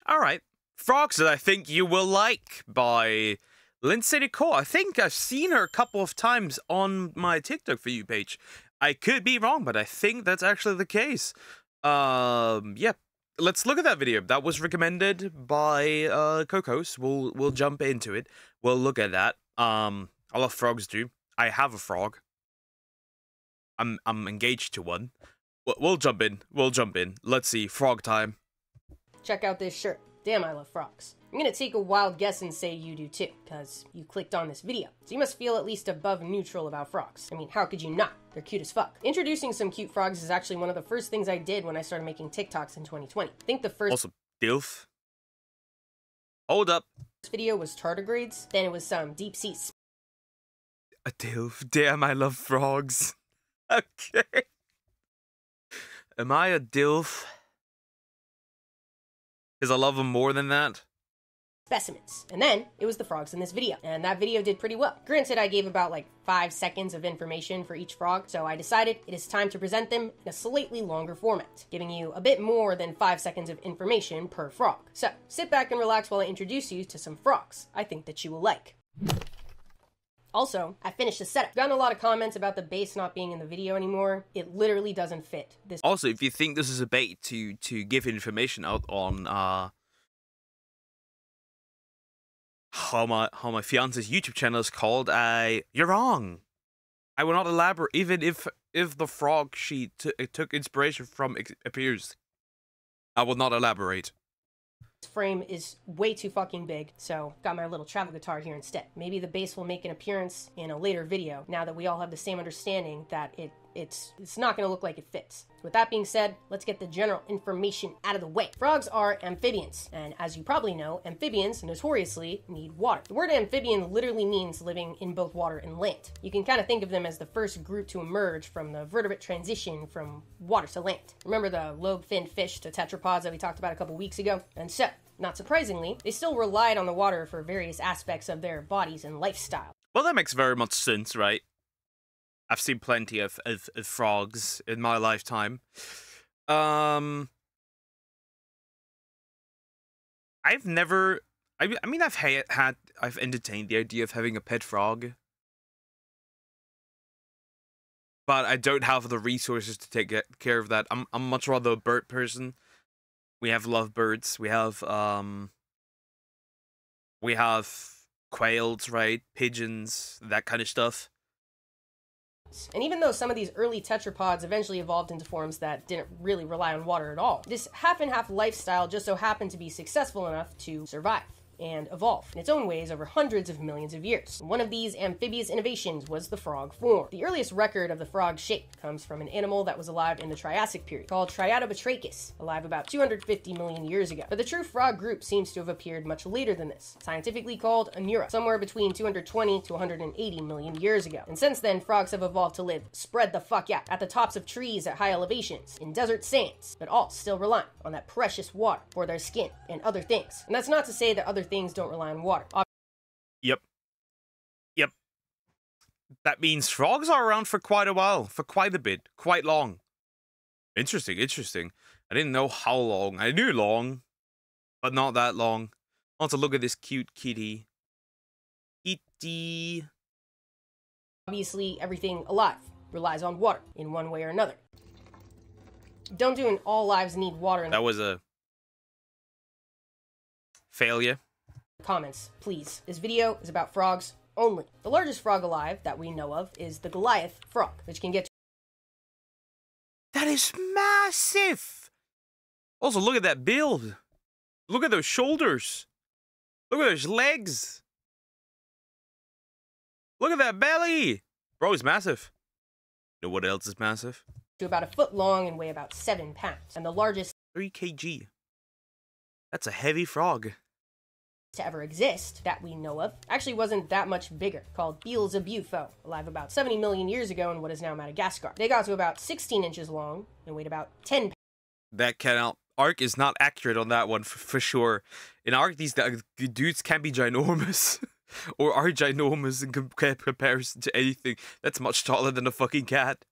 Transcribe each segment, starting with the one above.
All right. Frogs that I think you will like by Lindsay Nikole. I think I've seen her a couple of times on my TikTok For You page. I could be wrong, but I think that's actually the case. Yeah. Let's look at that video. That was recommended by Cocos. We'll jump into it. We'll look at that. I love frogs too. I have a frog. I'm engaged to one. We'll jump in. Let's see. Frog time. Check out this shirt. Damn, I love frogs. I'm gonna take a wild guess and say you do too, because you clicked on this video. So you must feel at least above neutral about frogs. I mean, how could you not? They're cute as fuck. Introducing some cute frogs is actually one of the first things I did when I started making TikToks in 2020. I think the first Also, DILF. Hold up. video was tardigrades, then it was some deep sea A DILF. Damn, I love frogs. Okay. Am I a DILF? Because I love them more than that. specimens. And then it was the frogs in this video, and that video did pretty well. Granted, I gave about like 5 seconds of information for each frog, so I decided it is time to present them in a slightly longer format, giving you a bit more than 5 seconds of information per frog. So sit back and relax while I introduce you to some frogs I think that you will like. Also, I finished the setup. I've gotten a lot of comments about the base not being in the video anymore. It literally doesn't fit. Also, if you think this is a bait to give information out on how my fiance's YouTube channel is called, you're wrong. I will not elaborate, even if the frog she took inspiration from appears. I will not elaborate. This frame is way too fucking big, so got my little travel guitar here instead. Maybe the bass will make an appearance in a later video, now that we all have the same understanding that it's not going to look like it fits. With that being said, let's get the general information out of the way. Frogs are amphibians, and as you probably know, amphibians notoriously need water. The word amphibian literally means living in both water and land. You can kind of think of them as the first group to emerge from the vertebrate transition from water to land. Remember the lobe-finned fish, the tetrapods that we talked about a couple weeks ago? And so, not surprisingly, they still relied on the water for various aspects of their bodies and lifestyle. Well, that makes very much sense, right? I've seen plenty of frogs in my lifetime. I've never... I mean, I've entertained the idea of having a pet frog. But I don't have the resources to take care of that. I'm much rather a bird person. We have lovebirds. We have quails, right? Pigeons, that kind of stuff. And even though some of these early tetrapods eventually evolved into forms that didn't really rely on water at all, this half-and-half lifestyle just so happened to be successful enough to survive and evolve in its own ways over hundreds of millions of years. One of these amphibious innovations was the frog form. The earliest record of the frog shape comes from an animal that was alive in the Triassic period, called Triatobatrachus, alive about 250 million years ago. But the true frog group seems to have appeared much later than this, scientifically called a neura, somewhere between 220 to 180 million years ago. And since then, frogs have evolved to live spread the fuck out, at the tops of trees at high elevations, in desert sands, but all still relying on that precious water for their skin and other things. And that's not to say that other things don't rely on water. Yep. That means frogs are around for quite a while, for quite a bit, quite long. Interesting. I didn't know how long. I knew long, but not that long. Also, look at this cute kitty. Kitty. Obviously, everything alive relies on water in one way or another. Don't do an all lives need water. That was a failure. Comments, please. This video is about frogs only. The largest frog alive that we know of is the Goliath frog, which can get to... That is massive! Also, look at that build. Look at those shoulders. Look at those legs. Look at that belly. Bro, it's massive. You know what else is massive? to about 1 foot long and weigh about 7 pounds. And the largest 3 kg. That's a heavy frog. To ever exist, that we know of, actually wasn't that much bigger, called Beelzebufo, alive about 70 million years ago in what is now Madagascar. They got to about 16 inches long and weighed about 10 pounds. That cannot... Arc is not accurate on that one, for sure. In Arc, these dudes can be ginormous. Or are ginormous in comparison to anything that's much taller than a fucking cat.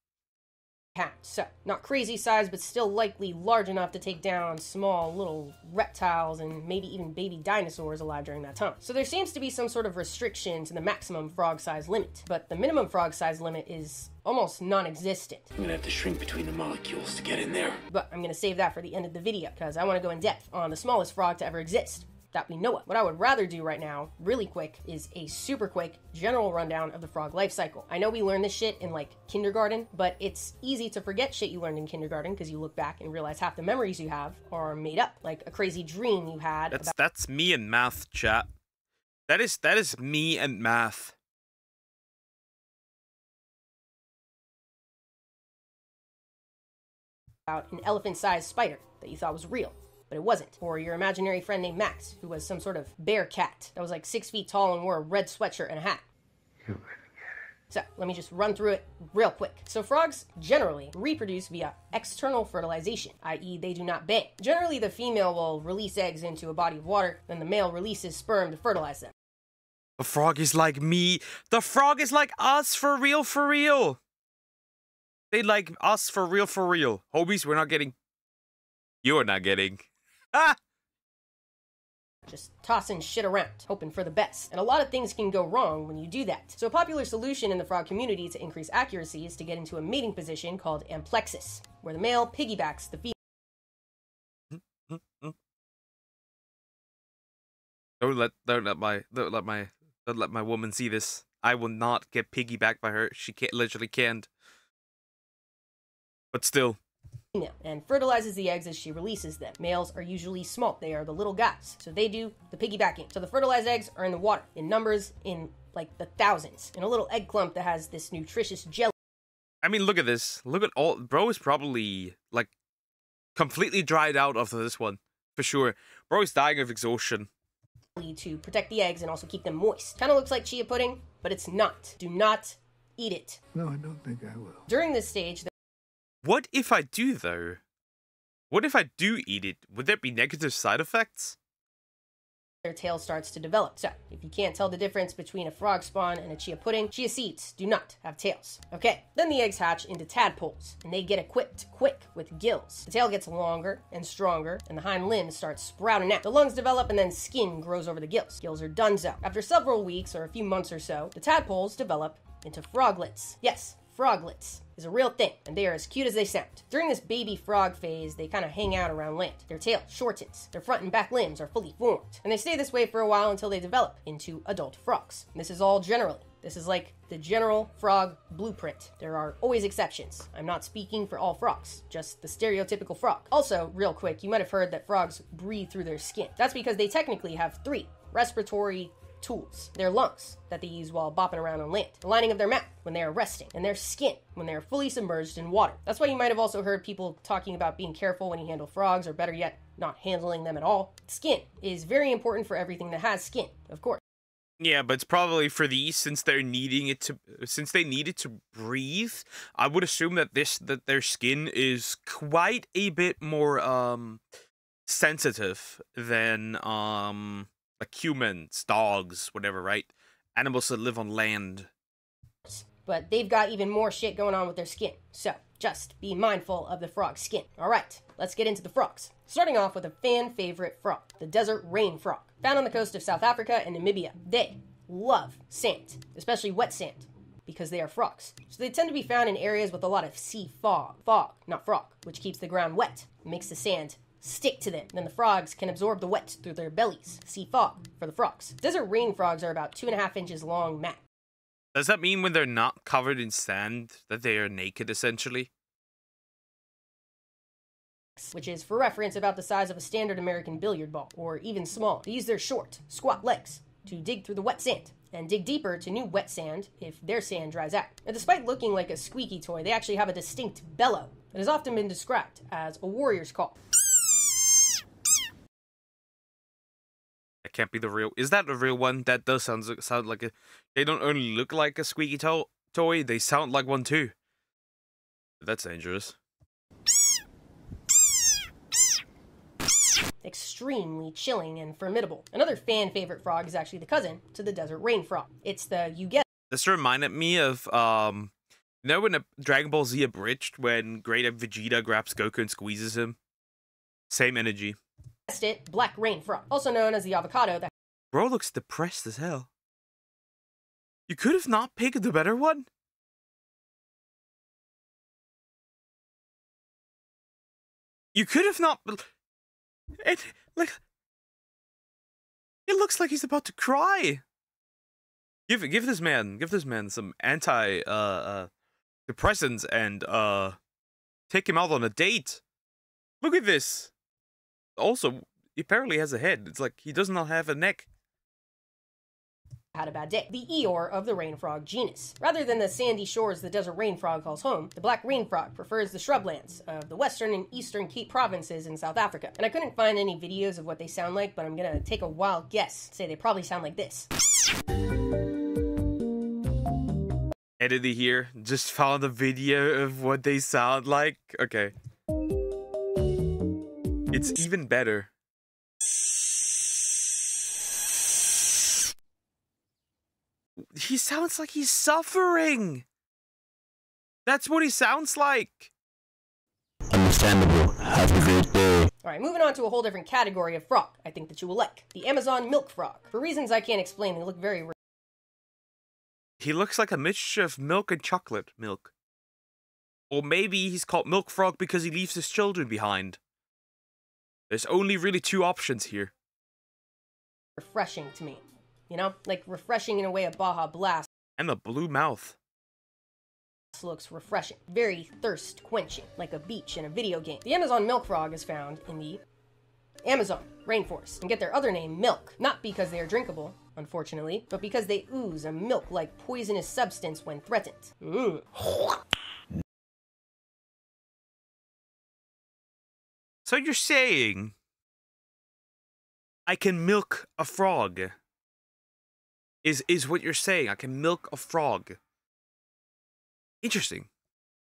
hat. So, not crazy size, but still likely large enough to take down small little reptiles and maybe even baby dinosaurs alive during that time. So there seems to be some sort of restriction to the maximum frog size limit, but the minimum frog size limit is almost non-existent. I'm gonna have to shrink between the molecules to get in there. But I'm gonna save that for the end of the video, because I want to go in depth on the smallest frog to ever exist that we know of. What I would rather do right now, really quick, is a super quick general rundown of the frog life cycle. I know we learned this shit in like kindergarten, but it's easy to forget shit you learned in kindergarten because you look back and realize half the memories you have are made up, like a crazy dream you had. That's me and math, chat. That is me and math. About an elephant-sized spider that you thought was real, but it wasn't. Or your imaginary friend named Max, who was some sort of bear cat that was like 6 feet tall and wore a red sweatshirt and a hat. So, let me just run through it real quick. So frogs generally reproduce via external fertilization, i.e. they do not bang. Generally, the female will release eggs into a body of water, then the male releases sperm to fertilize them. The frog is like me. The frog is like us, for real, for real. They like us, for real, for real. Homies, we're not getting... You're not getting... Ah! Just tossing shit around, hoping for the best. And a lot of things can go wrong when you do that. So a popular solution in the frog community to increase accuracy is to get into a mating position called amplexus, where the male piggybacks the female. Don't let my woman see this. I will not get piggybacked by her. She literally can't. But still. And fertilizes the eggs as she releases them. Males are usually small. They are the little guys. So they do the piggybacking. So the fertilized eggs are in the water, in numbers in like the thousands, in a little egg clump that has this nutritious jelly. I mean, look at this. Look at all... Bro is probably, like, completely dried out after this one. For sure. Bro is dying of exhaustion. To protect the eggs and also keep them moist. Kind of looks like chia pudding, but it's not. Do not eat it. No, I don't think I will. During this stage... What if I do, though? What if I do eat it? Would there be negative side effects? Their tail starts to develop. So, if you can't tell the difference between a frog spawn and a chia pudding, chia seeds do not have tails. Okay, then the eggs hatch into tadpoles, and they get equipped quick with gills. The tail gets longer and stronger, and the hind limbs start sprouting out. The lungs develop, and then skin grows over the gills. Gills are donezo. After several weeks or a few months or so, the tadpoles develop into froglets. Yes, froglets is a real thing, and they are as cute as they sound. During this baby frog phase, they kind of hang out around land. Their tail shortens, their front and back limbs are fully formed, and they stay this way for a while until they develop into adult frogs. And this is all generally. This is like the general frog blueprint. There are always exceptions. I'm not speaking for all frogs, just the stereotypical frog. Also, real quick, you might have heard that frogs breathe through their skin. That's because they technically have 3 respiratory tools. Their lungs that they use while bopping around on land, the lining of their mouth when they are resting, and their skin when they are fully submerged in water. That's why you might have also heard people talking about being careful when you handle frogs, or better yet, not handling them at all. Skin is very important for everything that has skin, of course. Yeah, but it's probably for these, since they need it to breathe. I would assume that their skin is quite a bit more sensitive than like humans, dogs, whatever, right? Animals that live on land. But they've got even more shit going on with their skin. So, just be mindful of the frog's skin. Alright, let's get into the frogs. Starting off with a fan favorite frog, the desert rain frog. Found on the coast of South Africa and Namibia. They love sand, especially wet sand, because they are frogs. So they tend to be found in areas with a lot of sea fog. Fog, not frog, which keeps the ground wet. It makes the sand stick to them. Then the frogs can absorb the wet through their bellies. Sea fog for the frogs. Desert rain frogs are about 2.5 inches long max. Does that mean when they're not covered in sand that they are naked, essentially? Which is, for reference, about the size of a standard American billiard ball, or even small. They use their short, squat legs to dig through the wet sand, and dig deeper to new wet sand if their sand dries out. And despite looking like a squeaky toy, they actually have a distinct bellow that has often been described as a warrior's call. That can't be the real... Is that the real one? That does sound like a... They don't only look like a squeaky toy, they sound like one too. That's dangerous. Extremely chilling and formidable. Another fan favorite frog is actually the cousin to the desert rain frog. It's the Ugetta. This reminded me of You know when a Dragon Ball Z abridged when Great Vegeta grabs Goku and squeezes him? Same energy. It, black rain frog, also known as the avocado that Bro looks depressed as hell. You could have not picked the better one? You could have not... It looks like he's about to cry. Give this man some depressants and take him out on a date. Look at this. Also, he apparently has a head. It's like he does not have a neck. had a bad day. The Eeyore of the rain frog genus. Rather than the sandy shores the desert rain frog calls home, the black rain frog prefers the shrublands of the western and eastern Cape provinces in South Africa. And I couldn't find any videos of what they sound like, but I'm gonna take a wild guess. Say they probably sound like this. Edited here. Just found a video of what they sound like. Okay. It's even better. He sounds like he's suffering. That's what he sounds like. Understandable. Have a great day. Alright, moving on to a whole different category of frog I think that you will like. The Amazon milk frog. For reasons I can't explain, they look very... He looks like a mixture of milk and chocolate milk. Or maybe he's called Milk Frog because he leaves his children behind. There's only really two options here. refreshing to me. You know? Like refreshing in a way a Baja Blast And the blue mouth. looks refreshing. Very thirst quenching, like a beach in a video game. The Amazon milk frog is found in the Amazon rainforest and get their other name, milk. Not because they are drinkable, unfortunately, but because they ooze a milk-like poisonous substance when threatened. So you're saying I can milk a frog? Is what you're saying? I can milk a frog. Interesting.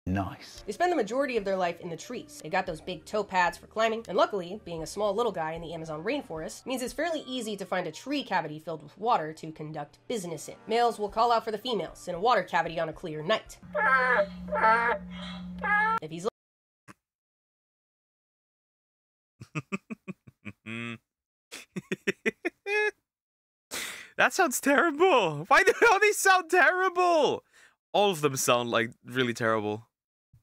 Nice. They spend the majority of their life in the trees. They got those big toe pads for climbing, and luckily, being a small little guy in the Amazon rainforest means it's fairly easy to find a tree cavity filled with water to conduct business in. Males will call out for the females in a water cavity on a clear night. If he's That sounds terrible. Why do all these sound terrible? All of them sound like really terrible.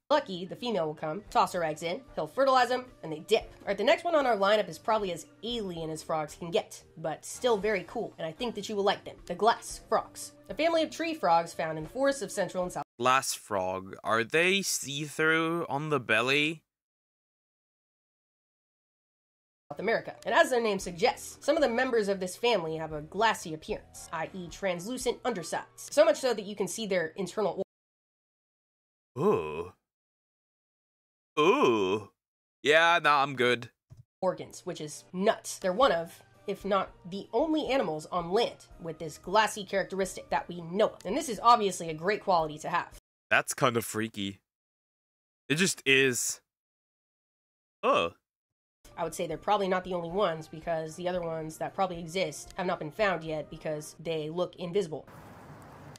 lucky, the female will come, toss her eggs in, he'll fertilize them, and they dip. Alright, the next one on our lineup is probably as alien as frogs can get, but still very cool, and I think that you will like them. The glass frogs. A family of tree frogs found in the forests of Central and South Glass frog. Are they see-through on the belly? America. And as their name suggests, some of the members of this family have a glassy appearance, i.e. translucent undersides. So much so that you can see their internal Ooh. Ooh. Yeah, nah, I'm good. organs, which is nuts. They're one of, if not the only animals on land with this glassy characteristic that we know of. And this is obviously a great quality to have. That's kind of freaky. It just is. Oh. I would say they're probably not the only ones, because the other ones that probably exist have not been found yet because they look invisible.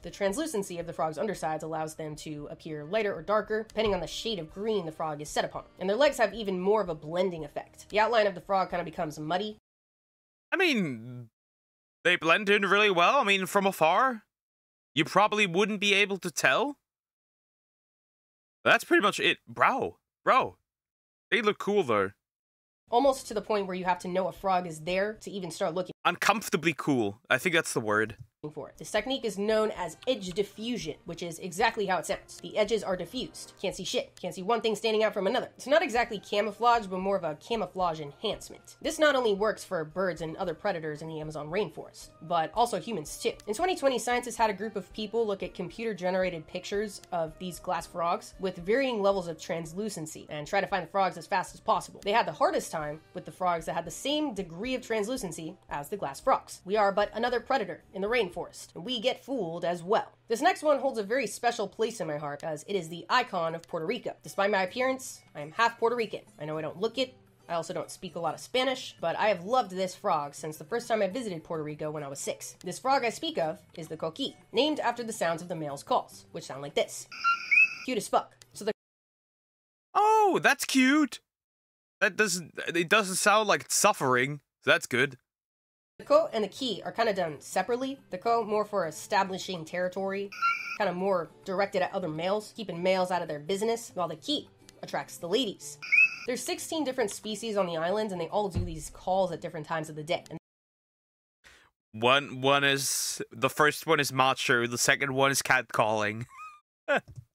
The translucency of the frog's undersides allows them to appear lighter or darker, depending on the shade of green the frog is set upon. And their legs have even more of a blending effect. The outline of the frog kind of becomes muddy. I mean, they blend in really well. I mean, from afar, you probably wouldn't be able to tell. That's pretty much it. Bro, they look cool though. Almost to the point where you have to know a frog is there to even start looking Uncomfortably cool. I think that's the word. for it. This technique is known as edge diffusion, which is exactly how it sounds. The edges are diffused. Can't see shit. Can't see one thing standing out from another. It's not exactly camouflage, but more of a camouflage enhancement. This not only works for birds and other predators in the Amazon rainforest, but also humans too. In 2020, scientists had a group of people look at computer-generated pictures of these glass frogs with varying levels of translucency and try to find the frogs as fast as possible. They had the hardest time with the frogs that had the same degree of translucency as the glass frogs. We are but another predator in the rainforest, and we get fooled as well. This next one holds a very special place in my heart, as it is the icon of Puerto Rico. Despite my appearance, I am half Puerto Rican. I know I don't look it, I also don't speak a lot of Spanish, but I have loved this frog since the first time I visited Puerto Rico when I was 6. This frog I speak of is the coqui, named after the sounds of the male's calls, which sound like this. cute as fuck. So the Oh, that's cute. It doesn't sound like it's suffering. So that's good. ko and the ki are kind of done separately. The ko more for establishing territory, kind of more directed at other males, keeping males out of their business, while the ki attracts the ladies. There's 16 different species on the island, and they all do these calls at different times of the day. And the first one is macho, the second one is catcalling.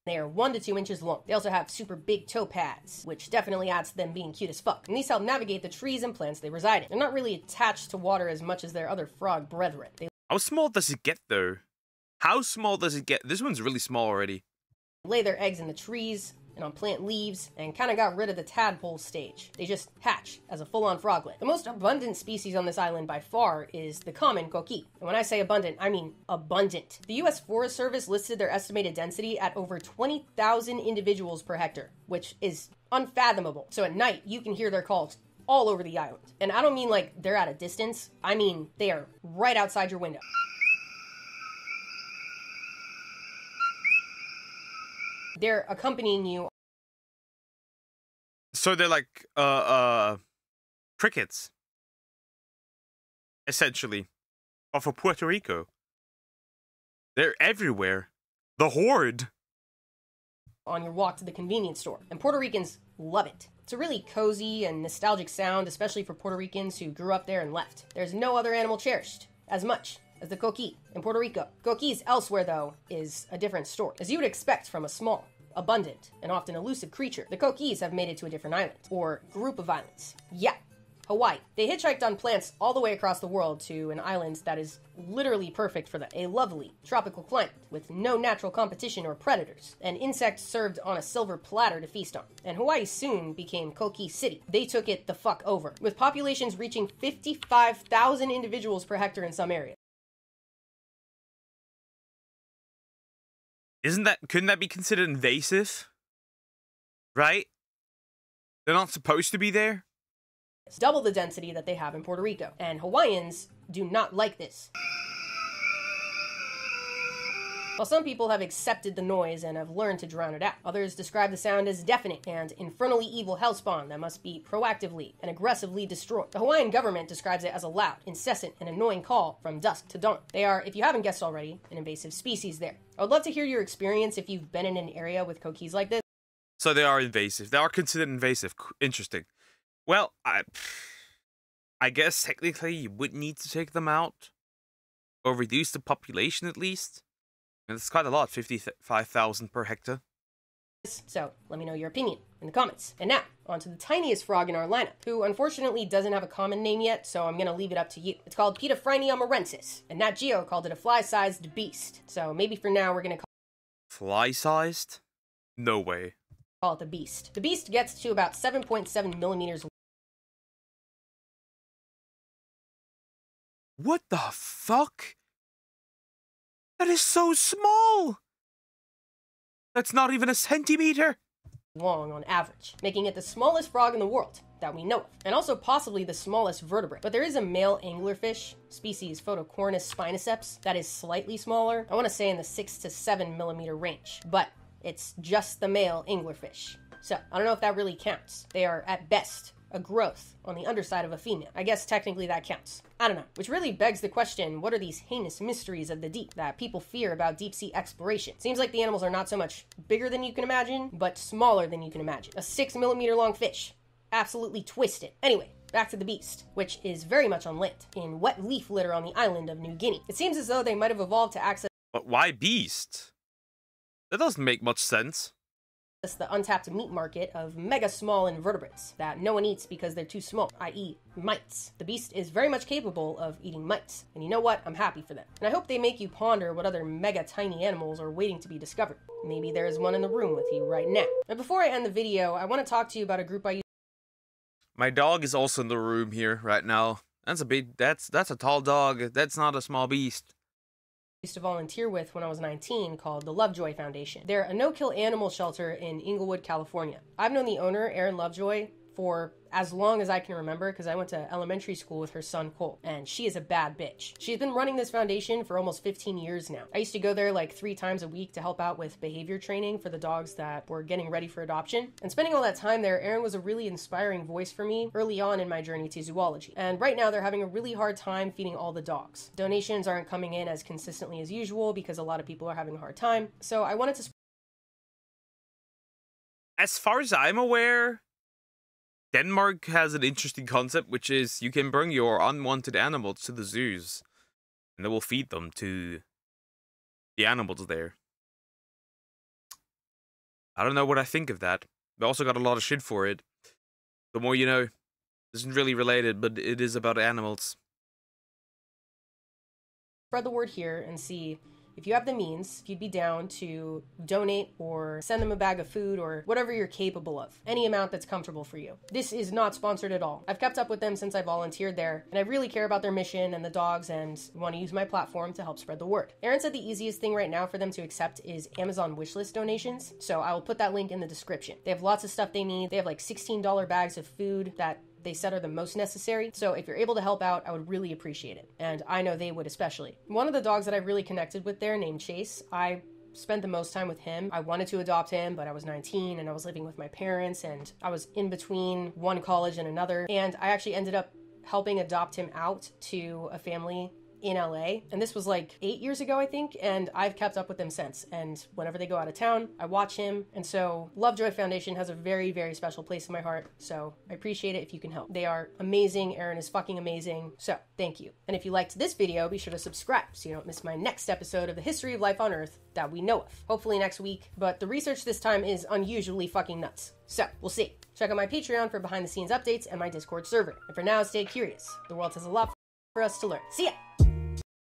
they are 1 to 2 inches long. They also have super big toe pads, which definitely adds to them being cute as fuck. And these help navigate the trees and plants they reside in. They're not really attached to water as much as their other frog brethren. They How small does it get, though? How small does it get? This one's really small already. lay their eggs in the trees and on plant leaves, and kind of got rid of the tadpole stage. They just hatch as a full-on froglet. The most abundant species on this island by far is the common koki. And when I say abundant, I mean abundant. The U.S. Forest Service listed their estimated density at over 20,000 individuals per hectare, which is unfathomable. So at night, you can hear their calls all over the island. And I don't mean like they're at a distance, I mean they are right outside your window. They're accompanying you. So they're like, crickets. Essentially. Off of Puerto Rico. They're everywhere. The horde. On your walk to the convenience store. And Puerto Ricans love it. It's a really cozy and nostalgic sound, especially for Puerto Ricans who grew up there and left. There's no other animal cherished as much as the coqui in Puerto Rico. Coquis elsewhere, though, is a different story. As you would expect from a small, abundant, and often elusive creature, the coquis have made it to a different island, or group of islands. Yeah, Hawaii. They hitchhiked on plants all the way across the world to an island that is literally perfect for them. A lovely, tropical climate with no natural competition or predators, and insects served on a silver platter to feast on. And Hawaii soon became Koki City. They took it the fuck over, with populations reaching 55,000 individuals per hectare in some areas. Couldn't that be considered invasive? Right? They're not supposed to be there? It's double the density that they have in Puerto Rico, and Hawaiians do not like this. While some people have accepted the noise and have learned to drown it out, others describe the sound as deafening and infernally evil hellspawn that must be proactively and aggressively destroyed. The Hawaiian government describes it as a loud, incessant, and annoying call from dusk to dawn. They are, if you haven't guessed already, an invasive species there. I would love to hear your experience if you've been in an area with coquis like this. So they are invasive. They are considered invasive. Interesting. Well, I guess technically you would need to take them out. Or reduce the population at least. And it's quite a lot, 55,000 per hectare. So, let me know your opinion in the comments. And now, on to the tiniest frog in our lineup, who unfortunately doesn't have a common name yet, so I'm gonna leave it up to you. It's called Pedophrenia amorensis, and Nat Geo called it a fly-sized beast. So maybe for now we're gonna Fly-sized? No way. call it the beast. The beast gets to about 7.7 millimeters. What the fuck? That is so small! That's not even a centimeter! Long on average, making it the smallest frog in the world that we know of, and also possibly the smallest vertebrate. But there is a male anglerfish, species Photocornis spinoceps, that is slightly smaller. I want to say in the 6 to 7 millimeter range, but it's just the male anglerfish. So, I don't know if that really counts. They are, at best, a growth on the underside of a female. I guess technically that counts. I don't know. Which really begs the question, what are these heinous mysteries of the deep that people fear about deep sea exploration? Seems like the animals are not so much bigger than you can imagine, but smaller than you can imagine. A 6 millimeter long fish. Absolutely twisted. Anyway, back to the beast, which is very much on land, in wet leaf litter on the island of New Guinea. It seems as though they might have evolved to access But why beast? That doesn't make much sense. the untapped meat market of mega small invertebrates that no one eats because they're too small, i.e. mites. The beast is very much capable of eating mites, and you know what? I'm happy for them. And I hope they make you ponder what other mega tiny animals are waiting to be discovered. Maybe there is one in the room with you right now. And before I end the video, I want to talk to you about a group I My dog is also in the room here right now. That's a tall dog. That's not a small beast. used to volunteer with when I was 19 called the Lovejoy Foundation. They're a no-kill animal shelter in Inglewood, California. I've known the owner, Aaron Lovejoy, for as long as I can remember, because I went to elementary school with her son Cole, and she is a bad bitch. She's been running this foundation for almost 15 years now. I used to go there like 3 times a week to help out with behavior training for the dogs that were getting ready for adoption. And spending all that time there, Erin was a really inspiring voice for me early on in my journey to zoology. And right now they're having a really hard time feeding all the dogs. Donations aren't coming in as consistently as usual because a lot of people are having a hard time. So I wanted to... As far as I'm aware, Denmark has an interesting concept, which is you can bring your unwanted animals to the zoos, and they will feed them to the animals there. I don't know what I think of that. They also got a lot of shit for it. The more you know. Isn't really related, but it is about animals. Spread the word here and see if you have the means, if you'd be down to donate or send them a bag of food or whatever you're capable of. Any amount that's comfortable for you. This is not sponsored at all. I've kept up with them since I volunteered there, and I really care about their mission and the dogs and want to use my platform to help spread the word. Erin said the easiest thing right now for them to accept is Amazon wishlist donations, so I will put that link in the description. They have lots of stuff they need. They have like $16 bags of food that they said are the most necessary. So if you're able to help out, I would really appreciate it. And I know they would especially. One of the dogs that I really connected with there, named Chase, I spent the most time with him. I wanted to adopt him, but I was 19 and I was living with my parents and I was in between one college and another. And I actually ended up helping adopt him out to a family in LA, and this was like 8 years ago, I think, and I've kept up with them since, and whenever they go out of town, I watch him, and so Lovejoy Foundation has a very, very special place in my heart, so I appreciate it if you can help. They are amazing. Erin is fucking amazing, so thank you. And if you liked this video, be sure to subscribe so you don't miss my next episode of the history of life on Earth that we know of. Hopefully next week, but the research this time is unusually fucking nuts. So, we'll see. Check out my Patreon for behind-the-scenes updates and my Discord server. And for now, stay curious. The world has a lot for us to learn. See ya!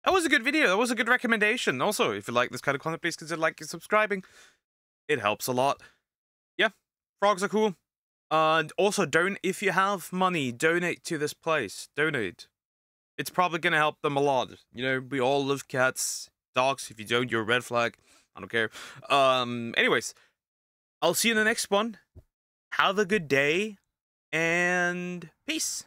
That was a good video. That was a good recommendation. Also, if you like this kind of content, please consider liking and subscribing. It helps a lot. Yeah, frogs are cool. And also, if you have money, donate to this place. Donate. It's probably going to help them a lot. You know, we all love cats, dogs. If you don't, you're a red flag. I don't care. Anyways, I'll see you in the next one. Have a good day, and peace.